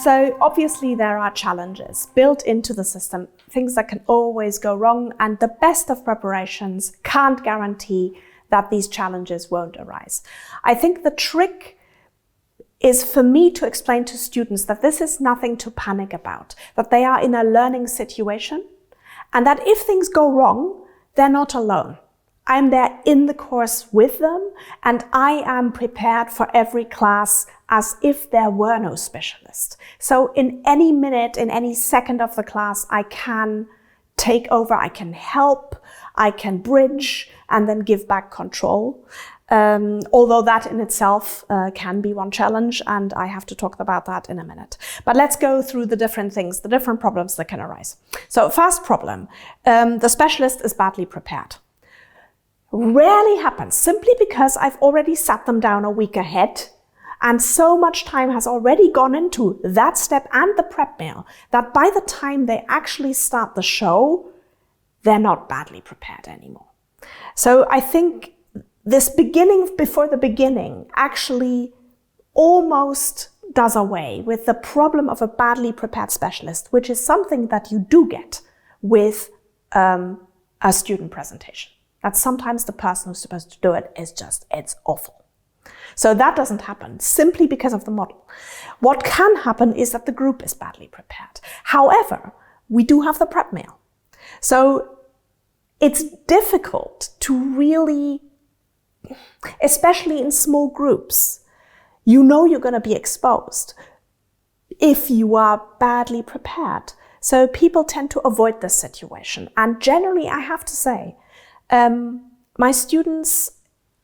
So obviously there are challenges built into the system, things that can always go wrong, and the best of preparations can't guarantee that these challenges won't arise. I think the trick is for me to explain to students that this is nothing to panic about, that they are in a learning situation, and that if things go wrong, they're not alone. I'm there in the course with them, and I am prepared for every class as if there were no specialist. So in any minute, in any second of the class, I can take over, I can help, I can bridge, and then give back control. Although that in itself can be one challenge, and I have to talk about that in a minute. But let's go through the different things, the different problems that can arise. So first problem, the specialist is badly prepared. Rarely happens, simply because I've already sat them down a week ahead, and so much time has already gone into that step and the prep mail that by the time they actually start the show, they're not badly prepared anymore. So I think this beginning before the beginning actually almost does away with the problem of a badly prepared specialist, which is something that you do get with a student presentation. That sometimes the person who's supposed to do it is it's awful. So that doesn't happen simply because of the model. What can happen is that the group is badly prepared. However, we do have the prep mail. So it's difficult to really, especially in small groups, you know you're going to be exposed if you are badly prepared. So people tend to avoid this situation. And generally, I have to say, my students,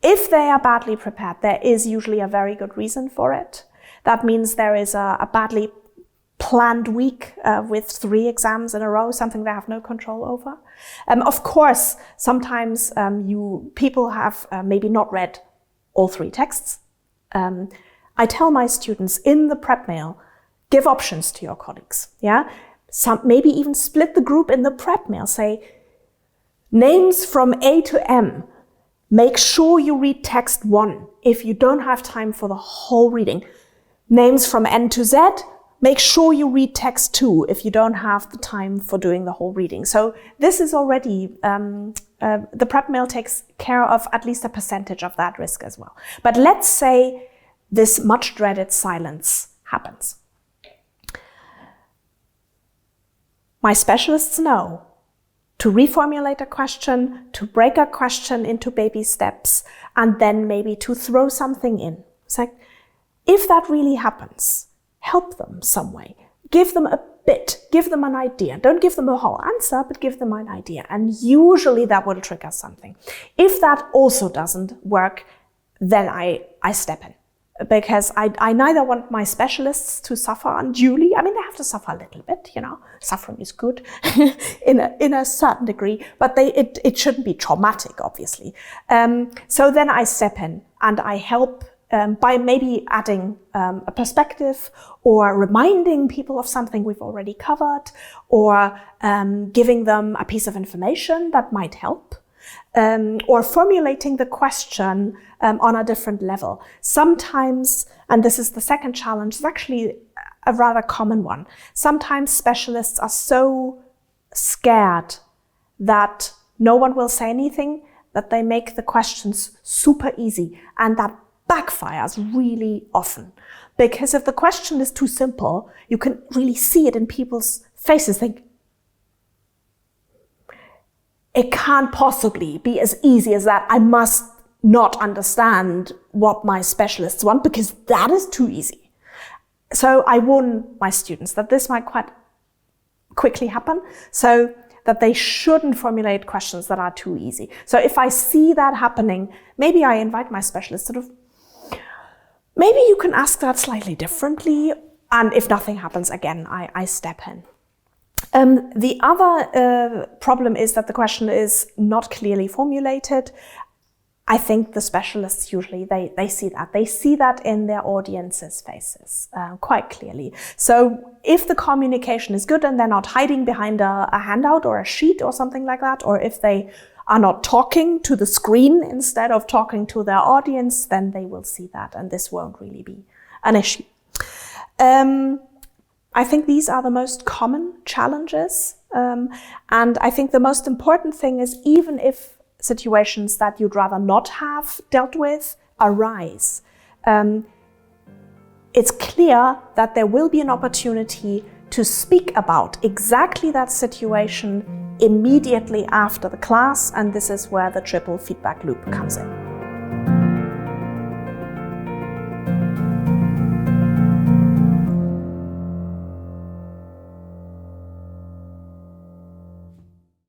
if they are badly prepared, there is usually a very good reason for it. That means there is a badly planned week with 3 exams in a row, something they have no control over. Of course, sometimes people have maybe not read all 3 texts. I tell my students in the prep mail, give options to your colleagues. Yeah, maybe even split the group in the prep mail. Say, names from A to M. Make sure you read text 1 if you don't have time for the whole reading. Names from N to Z. Make sure you read text 2 if you don't have the time for doing the whole reading. So this is already, the prep mail takes care of at least a percentage of that risk as well. But let's say this much dreaded silence happens. My specialists know to reformulate a question, to break a question into baby steps, and then maybe to throw something in. It's like, if that really happens, help them some way. Give them a bit, give them an idea. Don't give them a whole answer, but give them an idea. And usually that will trigger something. If that also doesn't work, then I step in. Because I neither want my specialists to suffer unduly. I mean, they have to suffer a little bit, you know. Suffering is good in a certain degree, but it shouldn't be traumatic, obviously. So then I step in and I help by maybe adding a perspective or reminding people of something we've already covered, or giving them a piece of information that might help. Or formulating the question on a different level. Sometimes, and this is the second challenge, it's actually a rather common one. Sometimes specialists are so scared that no one will say anything that they make the questions super easy, and that backfires really often. Because if the question is too simple, you can really see it in people's faces. Think, it can't possibly be as easy as that. I must not understand what my specialists want because that is too easy. So I warn my students that this might quite quickly happen, so that they shouldn't formulate questions that are too easy. So if I see that happening, maybe I invite my specialist maybe you can ask that slightly differently. And if nothing happens, again, I step in. The other problem is that the question is not clearly formulated. I think the specialists usually, they see that. They see that in their audience's faces quite clearly. So if the communication is good and they're not hiding behind a handout or a sheet or something like that, or if they are not talking to the screen instead of talking to their audience, then they will see that, and this won't really be an issue. I think these are the most common challenges. And I think the most important thing is, even if situations that you'd rather not have dealt with arise, it's clear that there will be an opportunity to speak about exactly that situation immediately after the class, and this is where the triple feedback loop comes in.